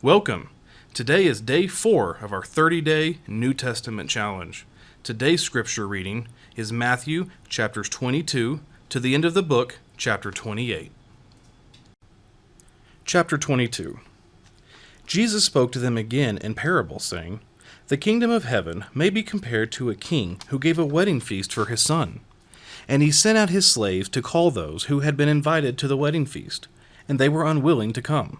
Welcome! Today is day 4 of our 30-day New Testament challenge. Today's scripture reading is Matthew chapters 22 to the end of the book, chapter 28. Chapter 22. Jesus spoke to them again in parables, saying, "The kingdom of heaven may be compared to a king who gave a wedding feast for his son. And he sent out his slaves to call those who had been invited to the wedding feast, and they were unwilling to come.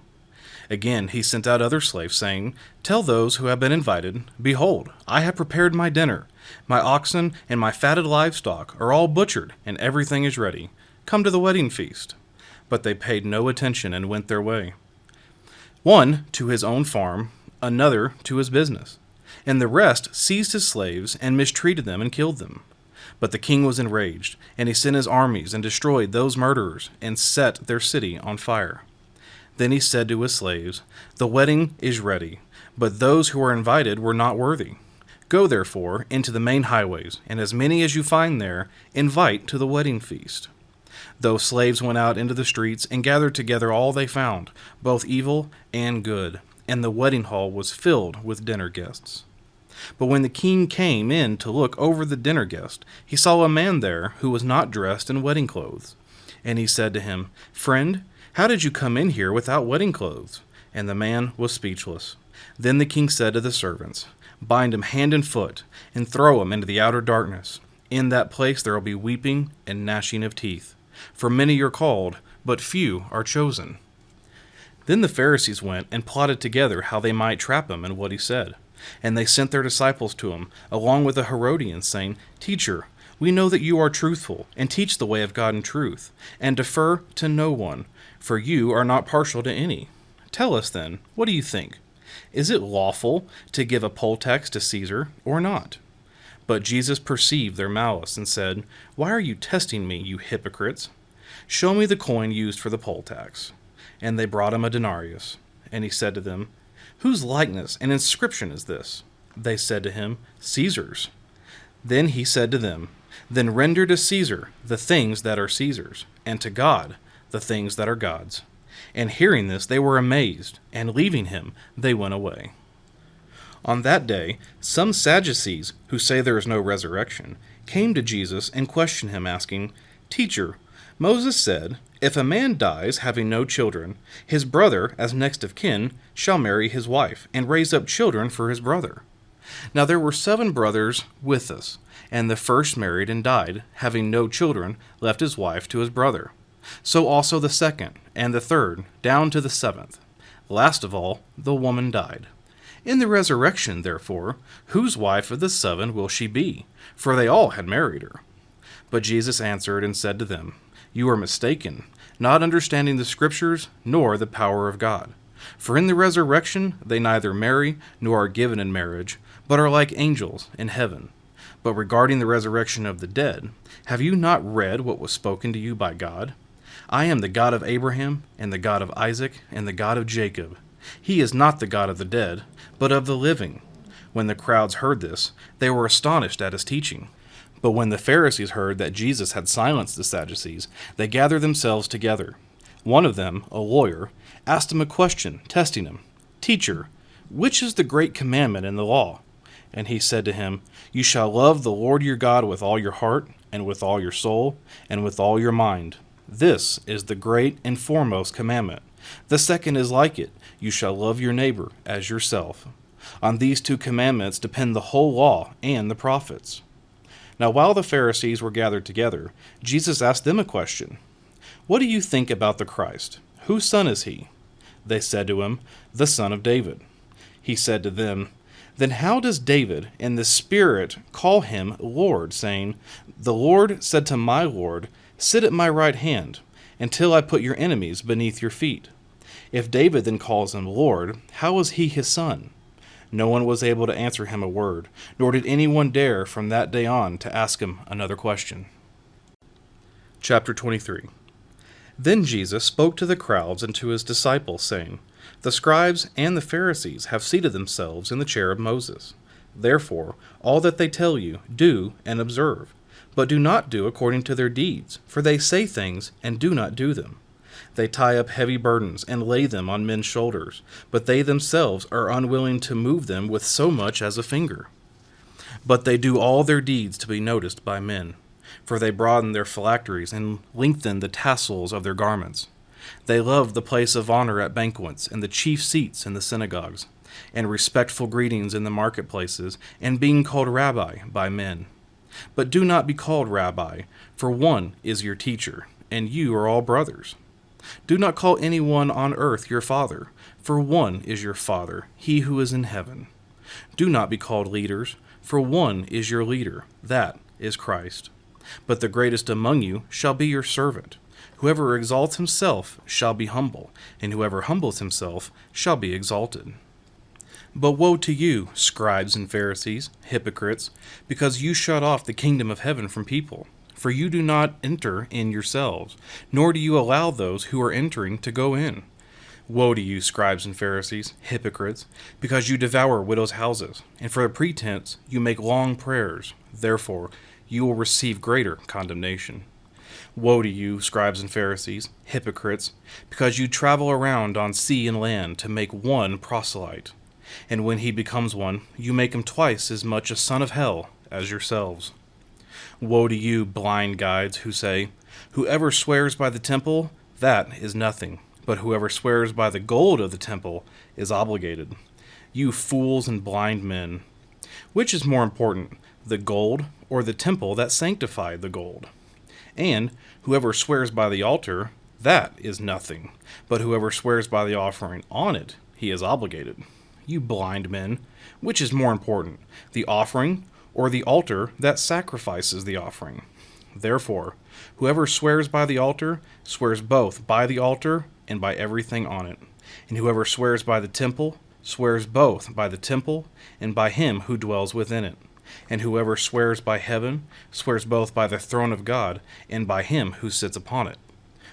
Again he sent out other slaves, saying, 'Tell those who have been invited, Behold, I have prepared my dinner. My oxen and my fatted livestock are all butchered, and everything is ready. Come to the wedding feast.' But they paid no attention and went their way. One to his own farm, another to his business, and the rest seized his slaves and mistreated them and killed them. But the king was enraged, and he sent his armies and destroyed those murderers and set their city on fire. Then he said to his slaves, 'The wedding is ready, but those who are invited were not worthy. Go therefore into the main highways, and as many as you find there, invite to the wedding feast.' Those slaves went out into the streets and gathered together all they found, both evil and good, and the wedding hall was filled with dinner guests. But when the king came in to look over the dinner guest, he saw a man there who was not dressed in wedding clothes. And he said to him, 'Friend, how did you come in here without wedding clothes?' And the man was speechless. Then the king said to the servants, 'Bind him hand and foot, and throw him into the outer darkness. In that place there will be weeping and gnashing of teeth. For many are called, but few are chosen.' Then the Pharisees went and plotted together how they might trap him in what he said. And they sent their disciples to him, along with the Herodians, saying, 'Teacher, we know that you are truthful, and teach the way of God in truth, and defer to no one, for you are not partial to any. Tell us then, what do you think? Is it lawful to give a poll tax to Caesar, or not?' But Jesus perceived their malice, and said, 'Why are you testing me, you hypocrites? Show me the coin used for the poll tax.' And they brought him a denarius. And he said to them, 'Whose likeness and inscription is this?' They said to him, 'Caesar's.' Then he said to them, 'Then render to Caesar the things that are Caesar's, and to God the things that are God's.' And hearing this, they were amazed, and leaving him, they went away. On that day, some Sadducees, who say there is no resurrection, came to Jesus and questioned him, asking, 'Teacher, Moses said, if a man dies having no children, his brother, as next of kin, shall marry his wife, and raise up children for his brother. Now there were 7 brothers with us, and the first married and died, having no children, left his wife to his brother. So also the second, and the third, down to the 7th. Last of all, the woman died. In the resurrection, therefore, whose wife of the 7 will she be? For they all had married her.' But Jesus answered and said to them, 'You are mistaken, not understanding the Scriptures, nor the power of God. For in the resurrection they neither marry nor are given in marriage, but are like angels in heaven. But regarding the resurrection of the dead, have you not read what was spoken to you by God? I am the God of Abraham, and the God of Isaac, and the God of Jacob. He is not the God of the dead, but of the living.' When the crowds heard this, they were astonished at his teaching. But when the Pharisees heard that Jesus had silenced the Sadducees, they gathered themselves together. One of them, a lawyer, asked him a question, testing him, 'Teacher, which is the great commandment in the law?' And he said to him, 'You shall love the Lord your God with all your heart, and with all your soul, and with all your mind. This is the great and foremost commandment. The second is like it, you shall love your neighbor as yourself. On these 2 commandments depend the whole law and the prophets.' Now while the Pharisees were gathered together, Jesus asked them a question. 'What do you think about the Christ? Whose son is he?' They said to him, 'The son of David.' He said to them, 'Then how does David in the Spirit call him Lord, saying, The Lord said to my Lord, Sit at my right hand, until I put your enemies beneath your feet? If David then calls him Lord, how is he his son?' No one was able to answer him a word, nor did anyone dare from that day on to ask him another question. Chapter 23. Then Jesus spoke to the crowds and to his disciples, saying, 'The scribes and the Pharisees have seated themselves in the chair of Moses. Therefore, all that they tell you, do and observe, but do not do according to their deeds, for they say things and do not do them. They tie up heavy burdens and lay them on men's shoulders, but they themselves are unwilling to move them with so much as a finger. But they do all their deeds to be noticed by men, for they broaden their phylacteries and lengthen the tassels of their garments. They love the place of honor at banquets and the chief seats in the synagogues, and respectful greetings in the marketplaces, and being called rabbi by men. But do not be called rabbi, for one is your teacher, and you are all brothers. Do not call anyone on earth your father, for one is your Father, he who is in heaven. Do not be called leaders, for one is your leader, that is Christ. But the greatest among you shall be your servant. Whoever exalts himself shall be humble, and whoever humbles himself shall be exalted. But woe to you, scribes and Pharisees, hypocrites, because you shut off the kingdom of heaven from people. For you do not enter in yourselves, nor do you allow those who are entering to go in. Woe to you, scribes and Pharisees, hypocrites, because you devour widows' houses, and for a pretense you make long prayers. Therefore you will receive greater condemnation. Woe to you, scribes and Pharisees, hypocrites, because you travel around on sea and land to make one proselyte. And when he becomes one, you make him twice as much a son of hell as yourselves. Woe to you, blind guides, who say, whoever swears by the temple, that is nothing, but whoever swears by the gold of the temple is obligated. You fools and blind men! Which is more important, the gold or the temple that sanctified the gold? And whoever swears by the altar, that is nothing, but whoever swears by the offering on it, he is obligated. You blind men! Which is more important, the offering or the altar that sacrifices the offering? Therefore, whoever swears by the altar swears both by the altar and by everything on it. And whoever swears by the temple swears both by the temple and by him who dwells within it. And whoever swears by heaven swears both by the throne of God and by him who sits upon it.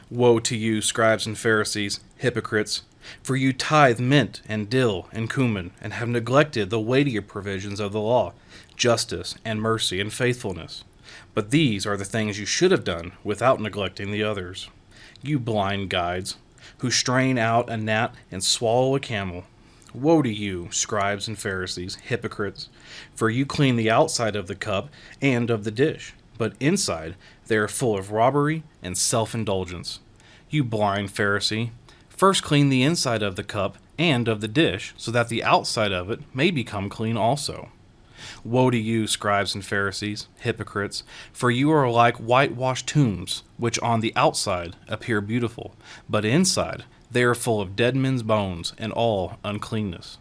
Woe to you, scribes and Pharisees, hypocrites! For you tithe mint and dill and cumin, and have neglected the weightier provisions of the law, justice and mercy and faithfulness. But these are the things you should have done without neglecting the others. You blind guides, who strain out a gnat and swallow a camel. Woe to you, scribes and Pharisees, hypocrites! For you clean the outside of the cup and of the dish, but inside they are full of robbery and self-indulgence. You blind Pharisee! First clean the inside of the cup and of the dish, so that the outside of it may become clean also. Woe to you, scribes and Pharisees, hypocrites! For you are like whitewashed tombs, which on the outside appear beautiful, but inside they are full of dead men's bones and all uncleanness.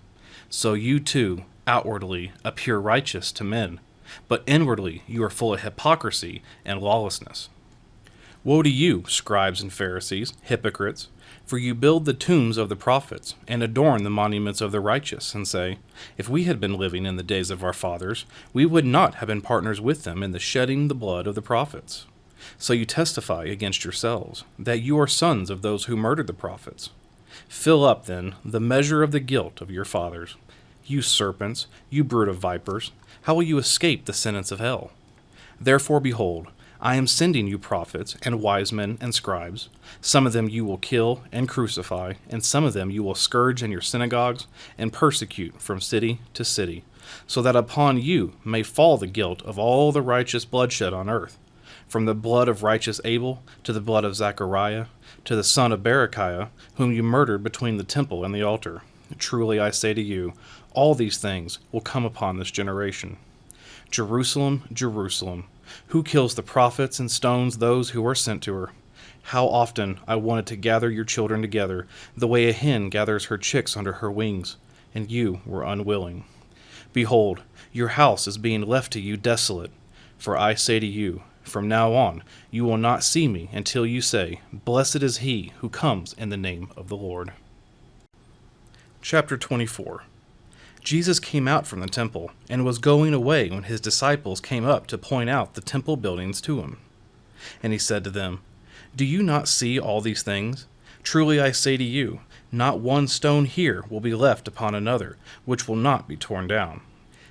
So you too outwardly appear righteous to men, but inwardly you are full of hypocrisy and lawlessness. Woe to you, scribes and Pharisees, hypocrites! For you build the tombs of the prophets, and adorn the monuments of the righteous, and say, if we had been living in the days of our fathers, we would not have been partners with them in the shedding the blood of the prophets. So you testify against yourselves, that you are sons of those who murdered the prophets. Fill up, then, the measure of the guilt of your fathers. You serpents, you brood of vipers, how will you escape the sentence of hell? Therefore, behold, I am sending you prophets and wise men and scribes. Some of them you will kill and crucify, and some of them you will scourge in your synagogues and persecute from city to city, so that upon you may fall the guilt of all the righteous bloodshed on earth, from the blood of righteous Abel to the blood of Zechariah, to the son of Berechiah, whom you murdered between the temple and the altar. Truly I say to you, all these things will come upon this generation. Jerusalem, Jerusalem, who kills the prophets and stones those who are sent to her? How often I wanted to gather your children together, the way a hen gathers her chicks under her wings, and you were unwilling. Behold, your house is being left to you desolate. For I say to you, from now on you will not see me until you say, Blessed is he who comes in the name of the Lord. Chapter 24. Jesus came out from the temple, and was going away when his disciples came up to point out the temple buildings to him. And he said to them, Do you not see all these things? Truly I say to you, not one stone here will be left upon another, which will not be torn down.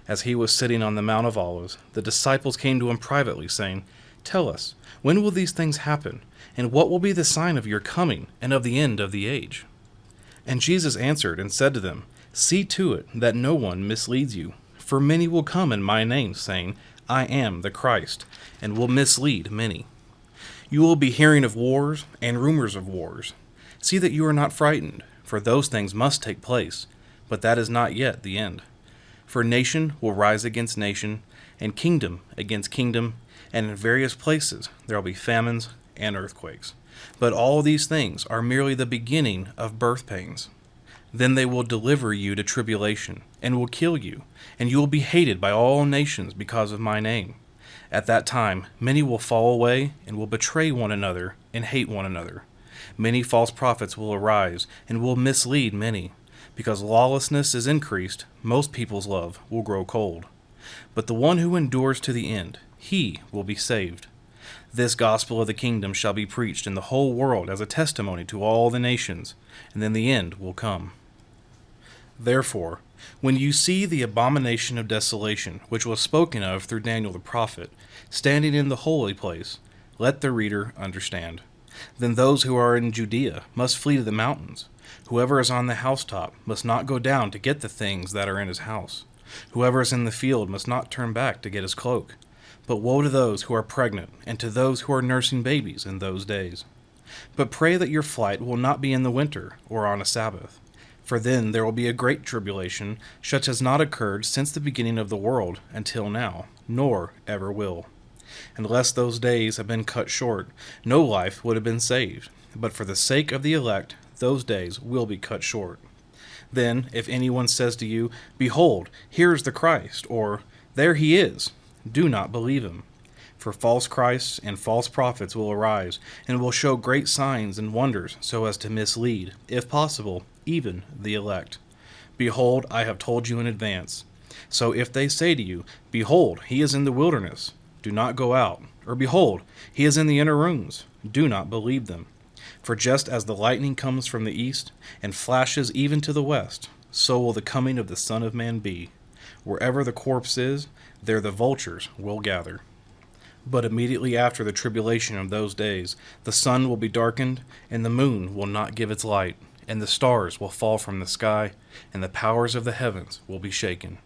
As he was sitting on the Mount of Olives, the disciples came to him privately, saying, Tell us, when will these things happen? And what will be the sign of your coming and of the end of the age?" And Jesus answered and said to them, "See to it that no one misleads you. For many will come in my name, saying, 'I am the Christ,' and will mislead many. You will be hearing of wars and rumors of wars. See that you are not frightened, for those things must take place, but that is not yet the end. For nation will rise against nation, and kingdom against kingdom, and in various places there will be famines and earthquakes. But all these things are merely the beginning of birth pains. Then they will deliver you to tribulation, and will kill you, and you will be hated by all nations because of my name. At that time many will fall away, and will betray one another, and hate one another. Many false prophets will arise, and will mislead many. Because lawlessness is increased, most people's love will grow cold. But the one who endures to the end, he will be saved. This gospel of the kingdom shall be preached in the whole world as a testimony to all the nations, and then the end will come. Therefore, when you see the abomination of desolation, which was spoken of through Daniel the prophet, standing in the holy place, let the reader understand. Then those who are in Judea must flee to the mountains. Whoever is on the housetop must not go down to get the things that are in his house. Whoever is in the field must not turn back to get his cloak. But woe to those who are pregnant, and to those who are nursing babies in those days. But pray that your flight will not be in the winter, or on a Sabbath. For then there will be a great tribulation, such as not occurred since the beginning of the world until now, nor ever will. Unless those days had been cut short, no life would have been saved. But for the sake of the elect, those days will be cut short. Then, if anyone says to you, 'Behold, here is the Christ,' or 'There he is,' do not believe him. For false Christs and false prophets will arise, and will show great signs and wonders, so as to mislead, if possible, even the elect. Behold, I have told you in advance. So if they say to you, 'Behold, he is in the wilderness,' do not go out. Or, 'Behold, he is in the inner rooms,' do not believe them. For just as the lightning comes from the east, and flashes even to the west, so will the coming of the Son of Man be. Wherever the corpse is, there the vultures will gather. But immediately after the tribulation of those days, the sun will be darkened, and the moon will not give its light, and the stars will fall from the sky, and the powers of the heavens will be shaken.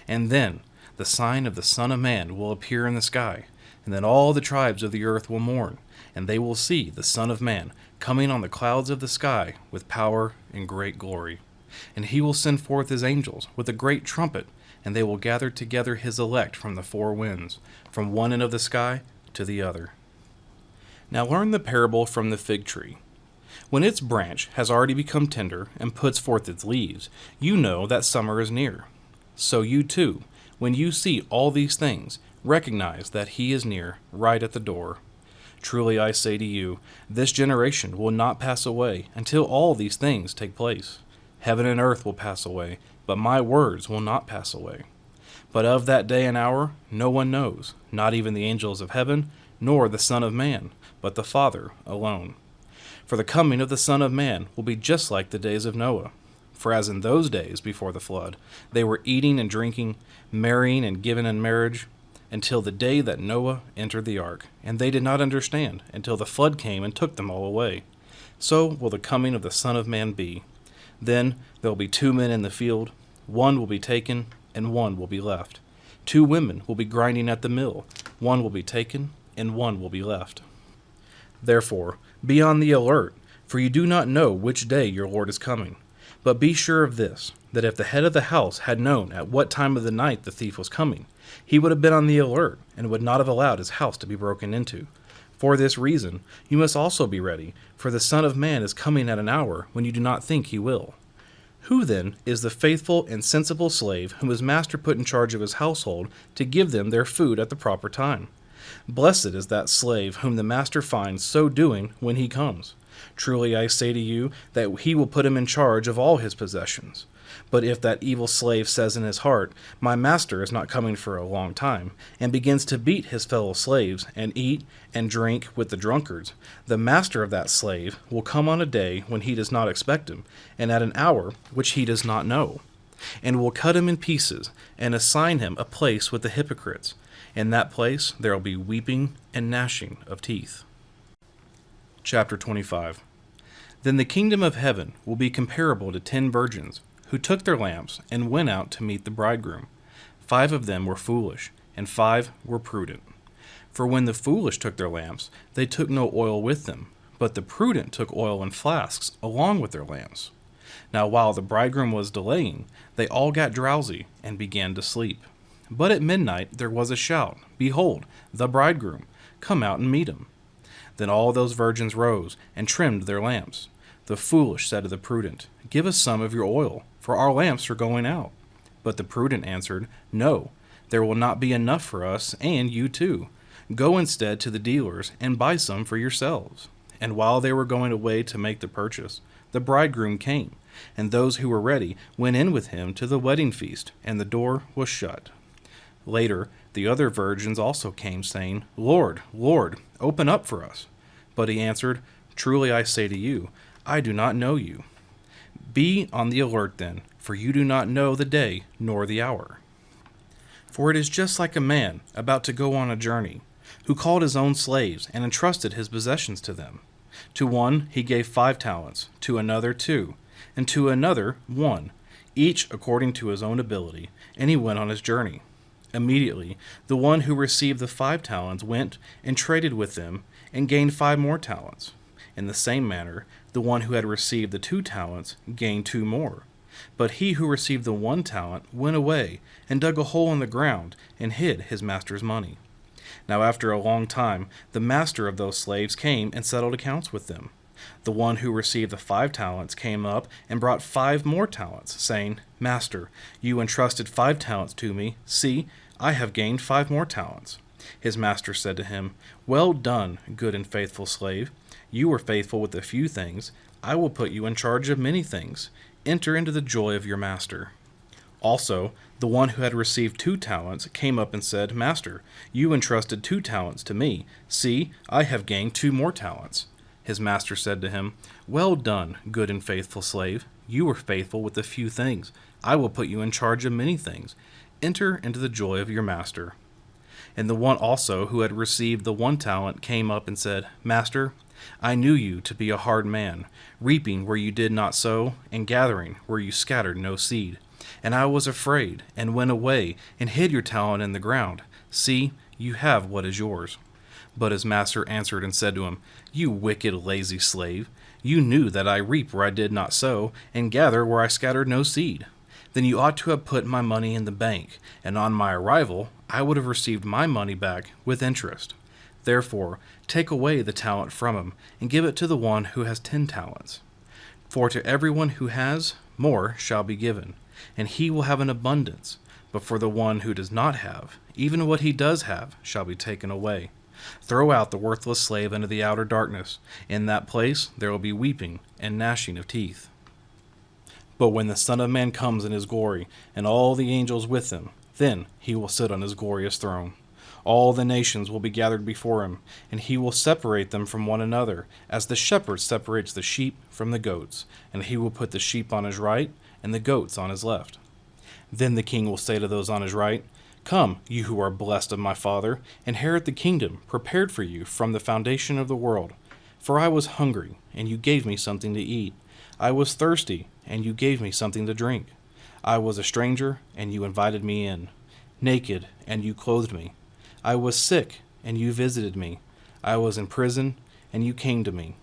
And then the sign of the Son of Man will appear in the sky, and then all the tribes of the earth will mourn, and they will see the Son of Man coming on the clouds of the sky with power and great glory. And he will send forth his angels with a great trumpet, and they will gather together his elect from the four winds, from one end of the sky to the other." Now learn the parable from the fig tree. When its branch has already become tender and puts forth its leaves, you know that summer is near. So you too, when you see all these things, recognize that he is near, right at the door. Truly I say to you, this generation will not pass away until all these things take place. Heaven and earth will pass away, but my words will not pass away. But of that day and hour no one knows, not even the angels of heaven, nor the Son of Man, but the Father alone. For the coming of the Son of Man will be just like the days of Noah. For as in those days before the flood, they were eating and drinking, marrying and giving in marriage, until the day that Noah entered the ark, and they did not understand until the flood came and took them all away. So will the coming of the Son of Man be. Then there will be 2 men in the field, one will be taken, and one will be left. 2 women will be grinding at the mill, one will be taken, and one will be left. Therefore, be on the alert, for you do not know which day your Lord is coming. But be sure of this, that if the head of the house had known at what time of the night the thief was coming, he would have been on the alert, and would not have allowed his house to be broken into. For this reason, you must also be ready, for the Son of Man is coming at an hour when you do not think he will. Who then is the faithful and sensible slave whom his master put in charge of his household to give them their food at the proper time? Blessed is that slave whom the master finds so doing when he comes. Truly I say to you that he will put him in charge of all his possessions. But if that evil slave says in his heart, "My master is not coming for a long time," and begins to beat his fellow slaves, and eat and drink with the drunkards, the master of that slave will come on a day when he does not expect him, and at an hour which he does not know, and will cut him in pieces, and assign him a place with the hypocrites. In that place there will be weeping and gnashing of teeth. Chapter 25. Then the kingdom of heaven will be comparable to 10 virgins, who took their lamps and went out to meet the bridegroom. 5 of them were foolish, and 5 were prudent. For when the foolish took their lamps, they took no oil with them, but the prudent took oil in flasks along with their lamps. Now while the bridegroom was delaying, they all got drowsy and began to sleep. But at midnight there was a shout, Behold, the bridegroom! Come out and meet him. Then all those virgins rose and trimmed their lamps. The foolish said to the prudent, Give us some of your oil, for our lamps are going out. But the prudent answered, No, there will not be enough for us and you too. Go instead to the dealers and buy some for yourselves. And while they were going away to make the purchase, the bridegroom came, and those who were ready went in with him to the wedding feast, and the door was shut. Later, the other virgins also came, saying, Lord, Lord, open up for us. But he answered, Truly I say to you, I do not know you. Be on the alert then, for you do not know the day nor the hour. For it is just like a man about to go on a journey, who called his own slaves and entrusted his possessions to them. To one he gave 5 talents, to another 2, and to another 1, each according to his own ability, and he went on his journey. Immediately the one who received the 5 talents went and traded with them, and gained 5 more talents. In the same manner, the one who had received the 2 talents gained 2 more. But he who received the 1 talent went away, and dug a hole in the ground, and hid his master's money. Now after a long time, the master of those slaves came and settled accounts with them. The one who received the 5 talents came up and brought 5 more talents, saying, Master, you entrusted 5 talents to me. See, I have gained 5 more talents. His master said to him, Well done, good and faithful slave. You were faithful with a few things. I will put you in charge of many things. Enter into the joy of your master. Also, the one who had received 2 talents came up and said, Master, you entrusted 2 talents to me. See, I have gained 2 more talents. His master said to him, Well done, good and faithful slave. You were faithful with a few things. I will put you in charge of many things. Enter into the joy of your master. And the one also who had received the 1 talent came up and said, Master, I knew you to be a hard man, reaping where you did not sow, and gathering where you scattered no seed. And I was afraid, and went away, and hid your talent in the ground. See, you have what is yours. But his master answered and said to him, You wicked, lazy slave, you knew that I reap where I did not sow, and gather where I scattered no seed. Then you ought to have put my money in the bank, and on my arrival I would have received my money back with interest. Therefore, take away the talent from him, and give it to the one who has 10 talents. For to everyone who has, more shall be given, and he will have an abundance. But for the one who does not have, even what he does have shall be taken away. Throw out the worthless slave into the outer darkness. In that place there will be weeping and gnashing of teeth. But when the Son of Man comes in his glory, and all the angels with him, then he will sit on his glorious throne. All the nations will be gathered before him, and he will separate them from one another, as the shepherd separates the sheep from the goats, and he will put the sheep on his right, and the goats on his left. Then the king will say to those on his right, Come, you who are blessed of my Father, inherit the kingdom prepared for you from the foundation of the world. For I was hungry, and you gave me something to eat. I was thirsty, and you gave me something to drink. I was a stranger, and you invited me in. Naked, and you clothed me. I was sick, and you visited me. I was in prison, and you came to me.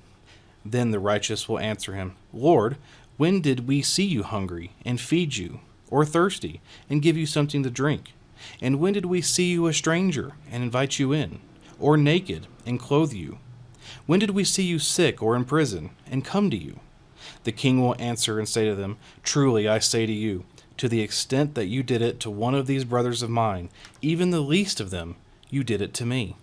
Then the righteous will answer him, Lord, when did we see you hungry, and feed you, or thirsty, and give you something to drink? And when did we see you a stranger, and invite you in, or naked, and clothe you? When did we see you sick or in prison, and come to you? The king will answer and say to them, Truly I say to you, to the extent that you did it to one of these brothers of mine, even the least of them, you did it to me.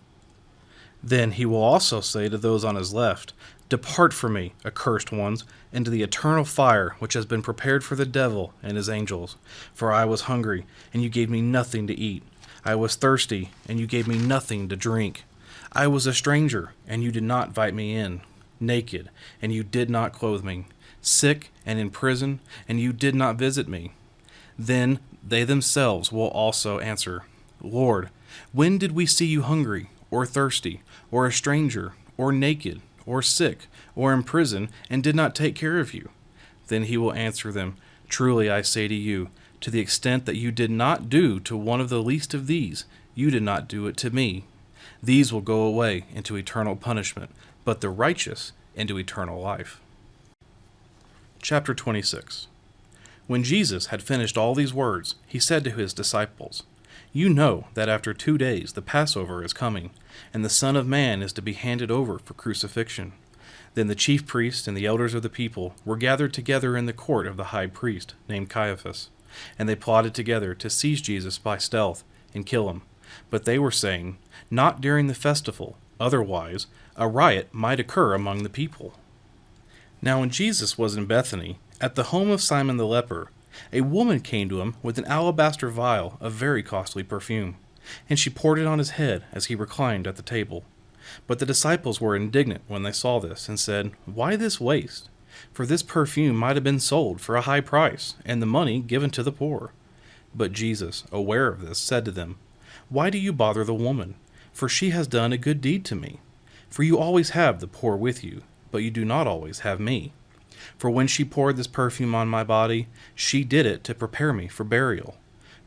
Then he will also say to those on his left, Depart from me, accursed ones, into the eternal fire which has been prepared for the devil and his angels. For I was hungry, and you gave me nothing to eat. I was thirsty, and you gave me nothing to drink. I was a stranger, and you did not invite me in. Naked, and you did not clothe me. Sick and in prison, and you did not visit me. Then they themselves will also answer, Lord, when did we see you hungry, or thirsty, or a stranger, or naked, or sick, or in prison, and did not take care of you?' Then he will answer them, 'Truly I say to you, to the extent that you did not do to one of the least of these, you did not do it to me.' These will go away into eternal punishment, but the righteous into eternal life." Chapter 26. When Jesus had finished all these words, he said to his disciples, "You know that after 2 days the Passover is coming, and the Son of Man is to be handed over for crucifixion." Then the chief priests and the elders of the people were gathered together in the court of the high priest, named Caiaphas, and they plotted together to seize Jesus by stealth and kill him. But they were saying, "Not during the festival, otherwise a riot might occur among the people." Now when Jesus was in Bethany, at the home of Simon the leper, a woman came to him with an alabaster vial of very costly perfume, and she poured it on his head as he reclined at the table. But the disciples were indignant when they saw this, and said, "Why this waste? For this perfume might have been sold for a high price, and the money given to the poor." But Jesus, aware of this, said to them, "Why do you bother the woman? For she has done a good deed to me. For you always have the poor with you, but you do not always have me. For when she poured this perfume on my body, she did it to prepare me for burial.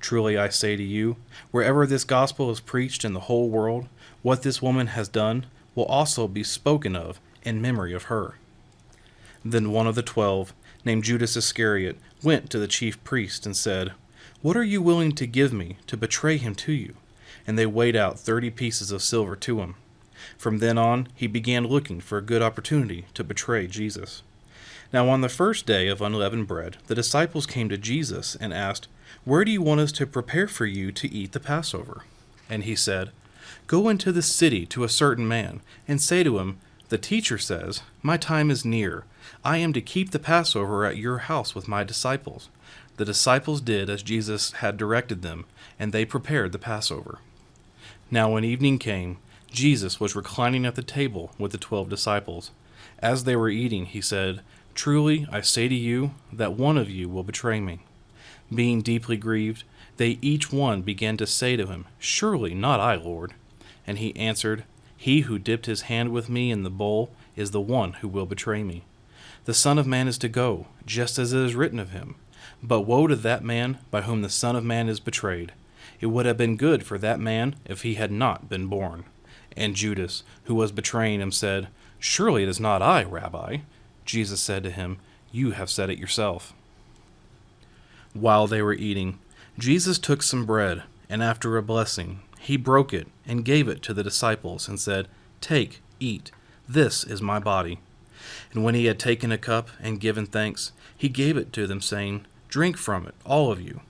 Truly I say to you, wherever this gospel is preached in the whole world, what this woman has done will also be spoken of in memory of her." Then one of the 12, named Judas Iscariot, went to the chief priests and said, "What are you willing to give me to betray him to you?" And they weighed out 30 pieces of silver to him. From then on, he began looking for a good opportunity to betray Jesus. Now on the first day of unleavened bread, the disciples came to Jesus and asked, "Where do you want us to prepare for you to eat the Passover?" And he said, "Go into the city to a certain man, and say to him, 'The teacher says, my time is near. I am to keep the Passover at your house with my disciples.'" The disciples did as Jesus had directed them, and they prepared the Passover. Now when evening came, Jesus was reclining at the table with the 12 disciples. As they were eating, he said, "Truly I say to you that one of you will betray me." Being deeply grieved, they each one began to say to him, "Surely not I, Lord." And he answered, "He who dipped his hand with me in the bowl is the one who will betray me. The Son of Man is to go, just as it is written of him. But woe to that man by whom the Son of Man is betrayed. It would have been good for that man if he had not been born." And Judas, who was betraying him, said, "Surely it is not I, Rabbi." Jesus said to him, "You have said it yourself." While they were eating, Jesus took some bread, and after a blessing, he broke it and gave it to the disciples and said, "Take, eat, this is my body." And when he had taken a cup and given thanks, he gave it to them, saying, "Drink from it, all of you.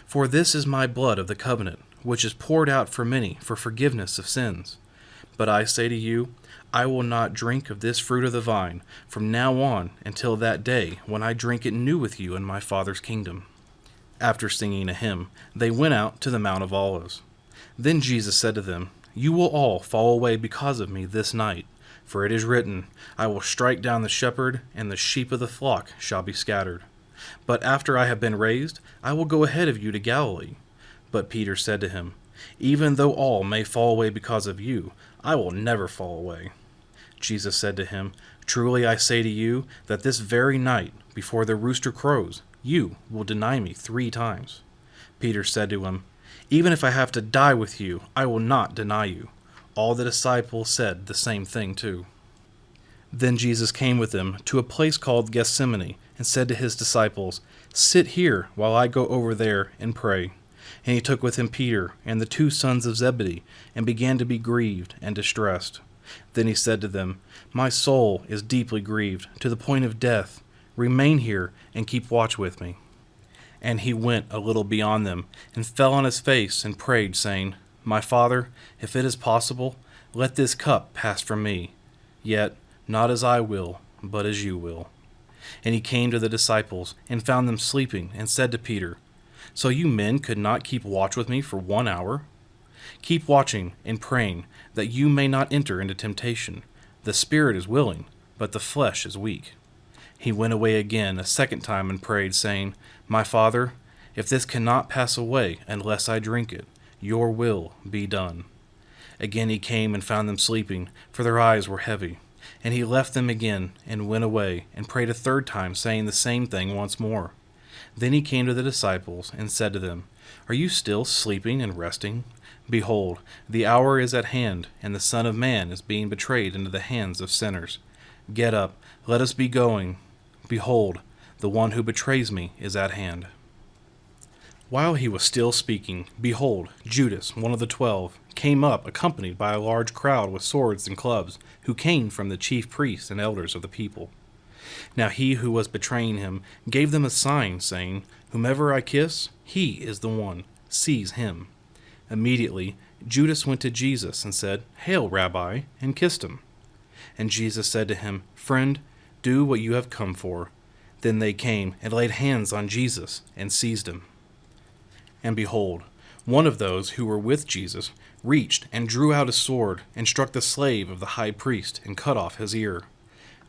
For this is my blood of the covenant, which is poured out for many for forgiveness of sins. But I say to you, I will not drink of this fruit of the vine from now on until that day when I drink it new with you in my Father's kingdom." After singing a hymn, they went out to the Mount of Olives. Then Jesus said to them, "You will all fall away because of me this night, for it is written, 'I will strike down the shepherd, and the sheep of the flock shall be scattered.' But after I have been raised, I will go ahead of you to Galilee." But Peter said to him, "Even though all may fall away because of you, I will never fall away." Jesus said to him, "Truly I say to you that this very night, before the rooster crows, you will deny me 3 times. Peter said to him, "Even if I have to die with you, I will not deny you." All the disciples said the same thing too. Then Jesus came with them to a place called Gethsemane, and said to his disciples, "Sit here while I go over there and pray." And he took with him Peter and the 2 sons of Zebedee, and began to be grieved and distressed. Then he said to them, "My soul is deeply grieved, to the point of death. Remain here and keep watch with me." And he went a little beyond them, and fell on his face and prayed, saying, "My Father, if it is possible, let this cup pass from me. Yet not as I will, but as you will." And he came to the disciples, and found them sleeping, and said to Peter, "So you men could not keep watch with me for 1 hour? Keep watching and praying, that you may not enter into temptation. The spirit is willing, but the flesh is weak." He went away again a second time and prayed, saying, "My Father, if this cannot pass away unless I drink it, your will be done." Again he came and found them sleeping, for their eyes were heavy. And he left them again, and went away, and prayed a third time, saying the same thing once more. Then he came to the disciples, and said to them, "Are you still sleeping and resting? Behold, the hour is at hand, and the Son of Man is being betrayed into the hands of sinners. Get up, let us be going. Behold, the one who betrays me is at hand." While he was still speaking, behold, Judas, one of the 12, came up, accompanied by a large crowd with swords and clubs, who came from the chief priests and elders of the people. Now he who was betraying him gave them a sign, saying, "Whomever I kiss, he is the one. Seize him." Immediately Judas went to Jesus and said, "Hail, Rabbi," and kissed him. And Jesus said to him, "Friend, do what you have come for." Then they came and laid hands on Jesus and seized him. And behold, one of those who were with Jesus reached and drew out a sword and struck the slave of the high priest and cut off his ear.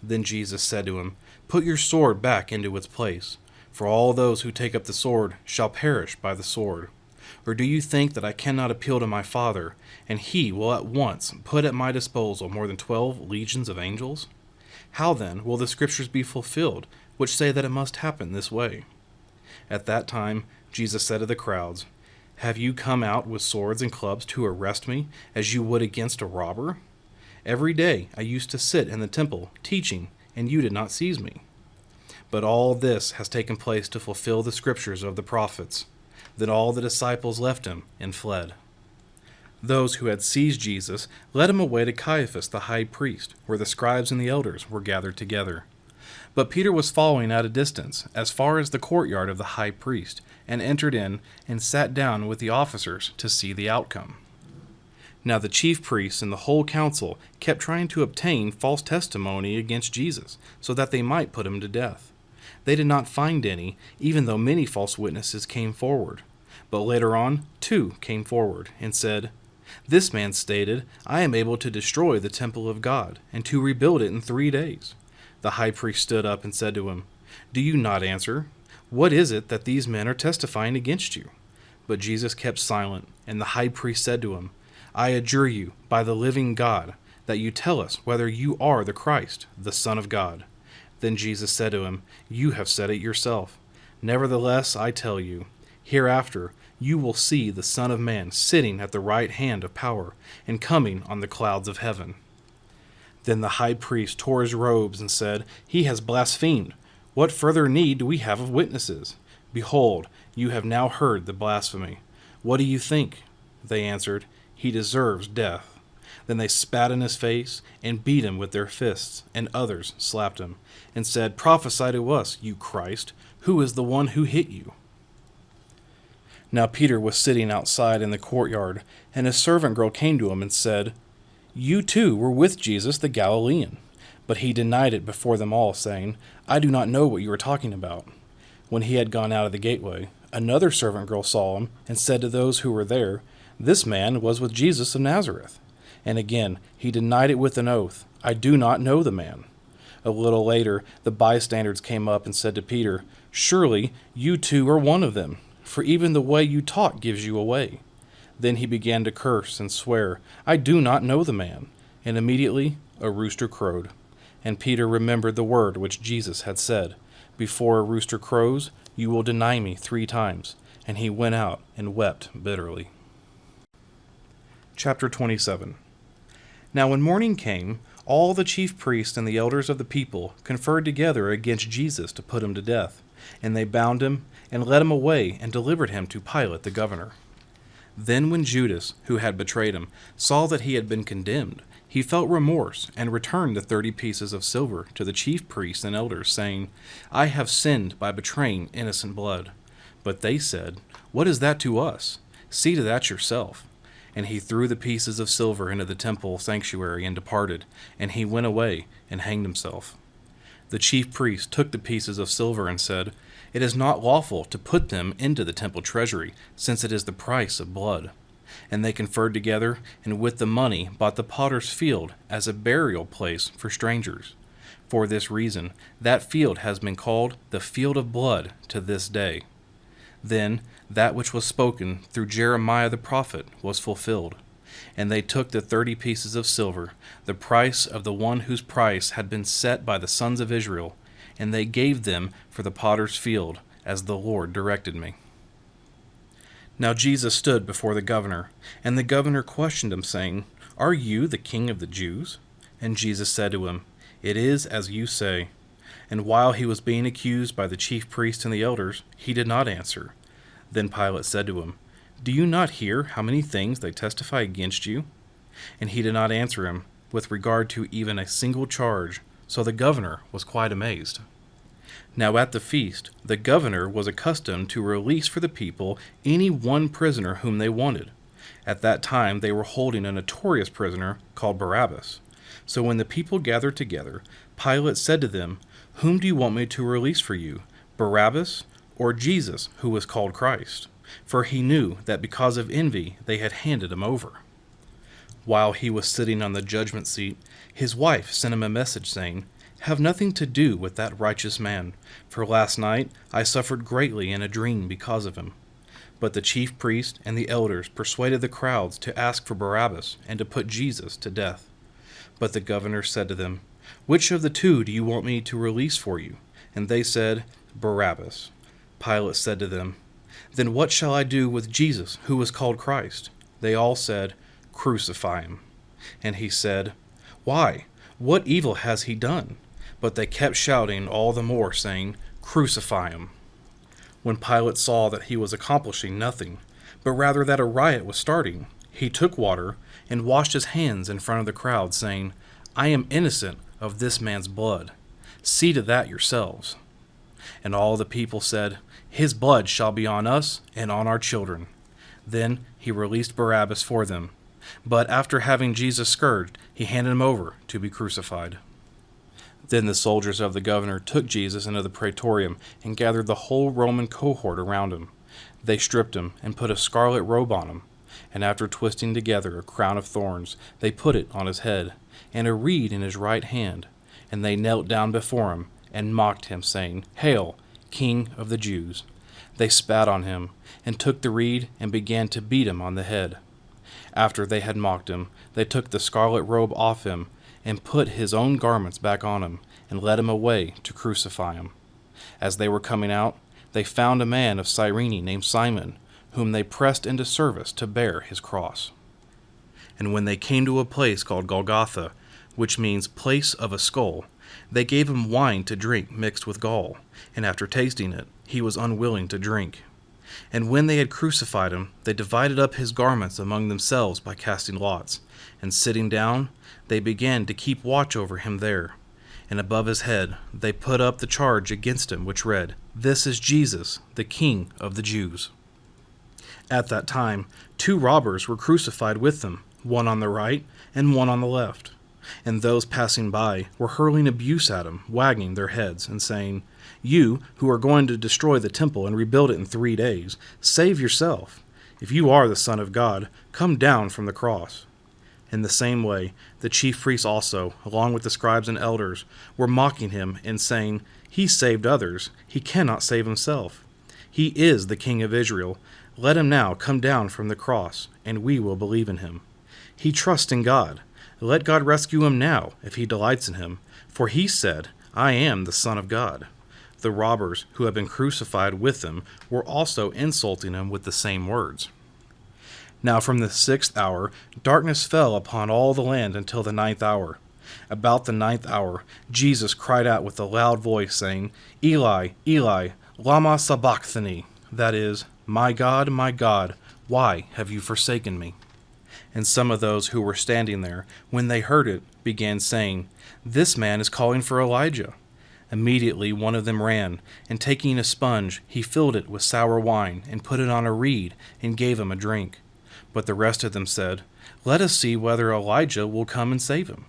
Then Jesus said to him, "Put your sword back into its place, for all those who take up the sword shall perish by the sword. Or do you think that I cannot appeal to my Father, and he will at once put at my disposal more than 12 legions of angels? How then will the scriptures be fulfilled, which say that it must happen this way?" At that time Jesus said to the crowds, "Have you come out with swords and clubs to arrest me, as you would against a robber? Every day I used to sit in the temple, teaching, and you did not seize me. But all this has taken place to fulfill the scriptures of the prophets." Then all the disciples left him and fled. Those who had seized Jesus led him away to Caiaphas the high priest, where the scribes and the elders were gathered together. But Peter was following at a distance, as far as the courtyard of the high priest, and entered in and sat down with the officers to see the outcome. Now the chief priests and the whole council kept trying to obtain false testimony against Jesus, so that they might put him to death. They did not find any, even though many false witnesses came forward. But later on, 2 came forward and said, "This man stated, 'I am able to destroy the temple of God, and to rebuild it in 3 days.'" The high priest stood up and said to him, "Do you not answer? What is it that these men are testifying against you?" But Jesus kept silent, and the high priest said to him, "I adjure you, by the living God, that you tell us whether you are the Christ, the Son of God." Then Jesus said to him, "You have said it yourself. Nevertheless, I tell you, hereafter you will see the Son of Man sitting at the right hand of power, and coming on the clouds of heaven." Then the high priest tore his robes and said, "He has blasphemed. What further need do we have of witnesses? Behold, you have now heard the blasphemy. What do you think?" They answered, "He deserves death." Then they spat in his face and beat him with their fists, and others slapped him, and said, "Prophesy to us, you Christ. Who is the one who hit you?" Now Peter was sitting outside in the courtyard, and a servant girl came to him and said, "You too were with Jesus the Galilean." But he denied it before them all, saying, "I do not know what you are talking about." When he had gone out of the gateway, another servant girl saw him, and said to those who were there, "This man was with Jesus of Nazareth." And again he denied it with an oath, "I do not know the man." A little later the bystanders came up and said to Peter, "Surely you too are one of them, for even the way you talk gives you away." Then he began to curse and swear, "I do not know the man." And immediately a rooster crowed. And Peter remembered the word which Jesus had said, "Before a rooster crows, you will deny me 3 times." And he went out and wept bitterly. Chapter 27. Now when morning came, all the chief priests and the elders of the people conferred together against Jesus to put him to death. And they bound him and led him away and delivered him to Pilate the governor. Then when Judas, who had betrayed him, saw that he had been condemned, he felt remorse and returned the 30 pieces of silver to the chief priests and elders, saying, "I have sinned by betraying innocent blood." But they said, "What is that to us? See to that yourself." And he threw the pieces of silver into the temple sanctuary and departed, and he went away and hanged himself. The chief priest took the pieces of silver and said, "It is not lawful to put them into the temple treasury, since it is the price of blood." And they conferred together, and with the money bought the potter's field as a burial place for strangers. For this reason, that field has been called the Field of Blood to this day. Then that which was spoken through Jeremiah the prophet was fulfilled. And they took the 30 pieces of silver, the price of the one whose price had been set by the sons of Israel, and they gave them for the potter's field, as the Lord directed me. Now Jesus stood before the governor, and the governor questioned him, saying, Are you the king of the Jews? And Jesus said to him, It is as you say. And while he was being accused by the chief priests and the elders, he did not answer. Then Pilate said to him, Do you not hear how many things they testify against you? And he did not answer him with regard to even a single charge, so the governor was quite amazed. Now at the feast, the governor was accustomed to release for the people any one prisoner whom they wanted. At that time they were holding a notorious prisoner called Barabbas. So when the people gathered together, Pilate said to them, Whom do you want me to release for you, Barabbas or Jesus, who was called Christ? For he knew that because of envy they had handed him over. While he was sitting on the judgment seat, his wife sent him a message saying, Have nothing to do with that righteous man, for last night I suffered greatly in a dream because of him. But the chief priest and the elders persuaded the crowds to ask for Barabbas and to put Jesus to death. But the governor said to them, Which of the two do you want me to release for you? And they said, Barabbas. Pilate said to them, Then what shall I do with Jesus, who was called Christ? They all said, Crucify him. And he said, Why? What evil has he done? But they kept shouting all the more, saying, Crucify him. When Pilate saw that he was accomplishing nothing, but rather that a riot was starting, he took water and washed his hands in front of the crowd, saying, I am innocent of this man's blood. See to that yourselves. And all the people said, His blood shall be on us and on our children. Then he released Barabbas for them. But after having Jesus scourged, he handed him over to be crucified. Then the soldiers of the governor took Jesus into the praetorium and gathered the whole Roman cohort around him. They stripped him and put a scarlet robe on him. And after twisting together a crown of thorns, they put it on his head, and a reed in his right hand. And they knelt down before him and mocked him, saying, Hail, King of the Jews! They spat on him, and took the reed and began to beat him on the head. After they had mocked him, they took the scarlet robe off him, and put his own garments back on him, and led him away to crucify him. As they were coming out, they found a man of Cyrene named Simon, whom they pressed into service to bear his cross. And when they came to a place called Golgotha, which means place of a skull, they gave him wine to drink mixed with gall, and after tasting it, he was unwilling to drink. And when they had crucified him, they divided up his garments among themselves by casting lots, and sitting down, they began to keep watch over him there. And above his head they put up the charge against him, which read, This is Jesus, the King of the Jews. At that time 2 robbers were crucified with them, one on the right and one on the left. And those passing by were hurling abuse at him, wagging their heads, and saying, You, who are going to destroy the temple and rebuild it in 3 days, save yourself. If you are the Son of God, come down from the cross. In the same way, the chief priests also, along with the scribes and elders, were mocking him and saying, He saved others, he cannot save himself. He is the King of Israel. Let him now come down from the cross, and we will believe in him. He trusts in God. Let God rescue him now, if he delights in him. For he said, I am the Son of God. The robbers who had been crucified with him were also insulting him with the same words. Now from the 6th hour, darkness fell upon all the land until the 9th hour. About the 9th hour, Jesus cried out with a loud voice, saying, Eli, Eli, lama sabachthani, that is, my God, why have you forsaken me? And some of those who were standing there, when they heard it, began saying, This man is calling for Elijah. Immediately one of them ran, and taking a sponge, he filled it with sour wine, and put it on a reed, and gave him a drink. But the rest of them said, Let us see whether Elijah will come and save him.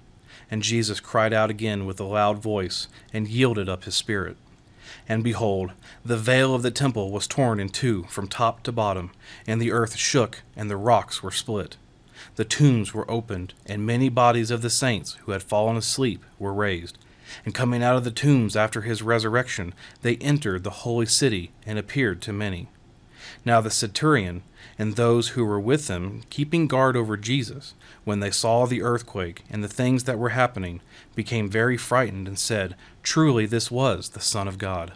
And Jesus cried out again with a loud voice, and yielded up his spirit. And behold, the veil of the temple was torn in 2 from top to bottom, and the earth shook, and the rocks were split. The tombs were opened, and many bodies of the saints who had fallen asleep were raised. And coming out of the tombs after his resurrection, they entered the holy city and appeared to many. Now the centurion and those who were with him, keeping guard over Jesus, when they saw the earthquake and the things that were happening, became very frightened and said, "Truly this was the Son of God."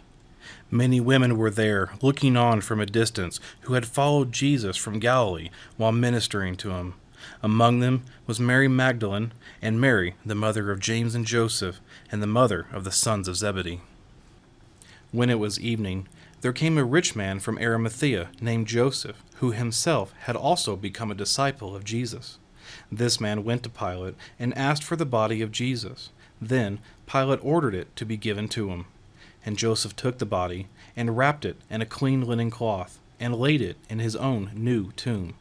Many women were there, looking on from a distance, who had followed Jesus from Galilee while ministering to him. Among them was Mary Magdalene, and Mary, the mother of James and Joseph, and the mother of the sons of Zebedee. When it was evening, there came a rich man from Arimathea named Joseph, who himself had also become a disciple of Jesus. This man went to Pilate and asked for the body of Jesus. Then Pilate ordered it to be given to him. And Joseph took the body and wrapped it in a clean linen cloth and laid it in his own new tomb,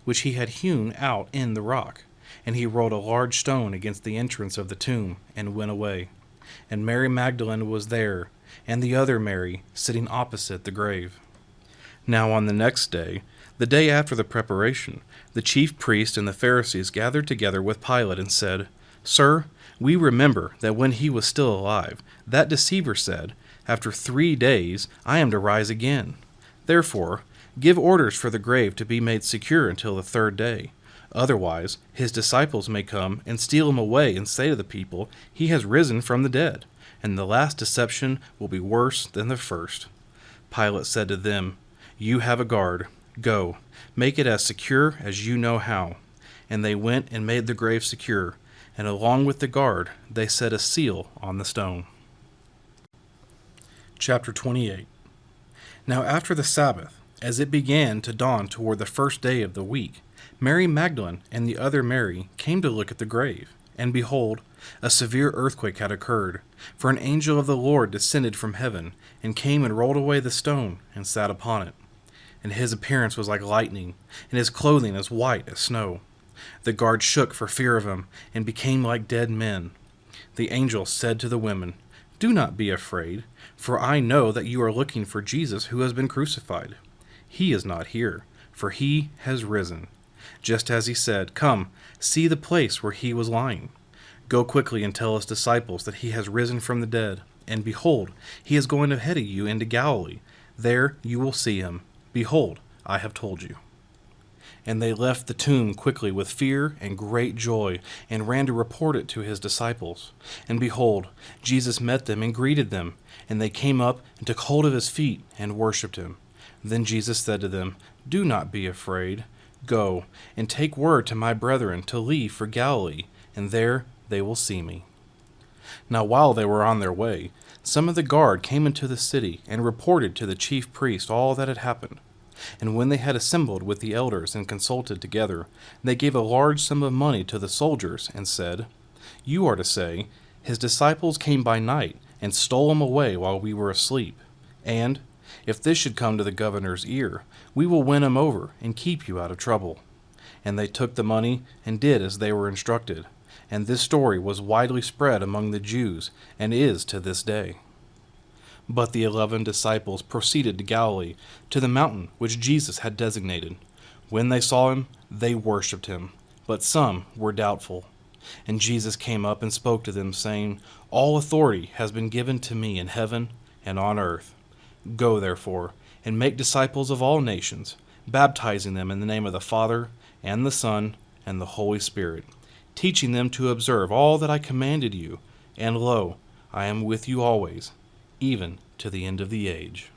which he had hewn out in the rock. And he rolled a large stone against the entrance of the tomb and went away. And Mary Magdalene was there, and the other Mary sitting opposite the grave. Now on the next day, the day after the preparation, the chief priests and the Pharisees gathered together with Pilate and said, "Sir, we remember that when he was still alive, that deceiver said, 'After 3 days I am to rise again.' Therefore, give orders for the grave to be made secure until the 3rd day. Otherwise, his disciples may come and steal him away and say to the people, 'He has risen from the dead,' and the last deception will be worse than the first." Pilate said to them, "You have a guard. Go, make it as secure as you know how." And they went and made the grave secure, and along with the guard they set a seal on the stone. Chapter 28. Now after the Sabbath, as it began to dawn toward the 1st day of the week, Mary Magdalene and the other Mary came to look at the grave. And behold, a severe earthquake had occurred, for an angel of the Lord descended from heaven, and came and rolled away the stone, and sat upon it. And his appearance was like lightning, and his clothing as white as snow. The guards shook for fear of him, and became like dead men. The angel said to the women, "Do not be afraid, for I know that you are looking for Jesus who has been crucified. He is not here, for he has risen. Just as he said, come, see the place where he was lying. Go quickly and tell his disciples that he has risen from the dead. And behold, he is going ahead of you into Galilee. There you will see him. Behold, I have told you." And they left the tomb quickly with fear and great joy, and ran to report it to his disciples. And behold, Jesus met them and greeted them. And they came up and took hold of his feet and worshipped him. Then Jesus said to them, "Do not be afraid. Go and take word to my brethren to leave for Galilee, and there they will see me." Now while they were on their way, some of the guard came into the city and reported to the chief priest all that had happened. And when they had assembled with the elders and consulted together, they gave a large sum of money to the soldiers and said, "You are to say, 'His disciples came by night and stole him away while we were asleep.' And if this should come to the governor's ear, we will win him over and keep you out of trouble." And they took the money and did as they were instructed. And this story was widely spread among the Jews and is to this day. But the 11 disciples proceeded to Galilee, to the mountain which Jesus had designated. When they saw him, they worshipped him, but some were doubtful. And Jesus came up and spoke to them, saying, "All authority has been given to me in heaven and on earth. Go, therefore, and make disciples of all nations, baptizing them in the name of the Father, and the Son, and the Holy Spirit, teaching them to observe all that I commanded you, and lo, I am with you always, even to the end of the age."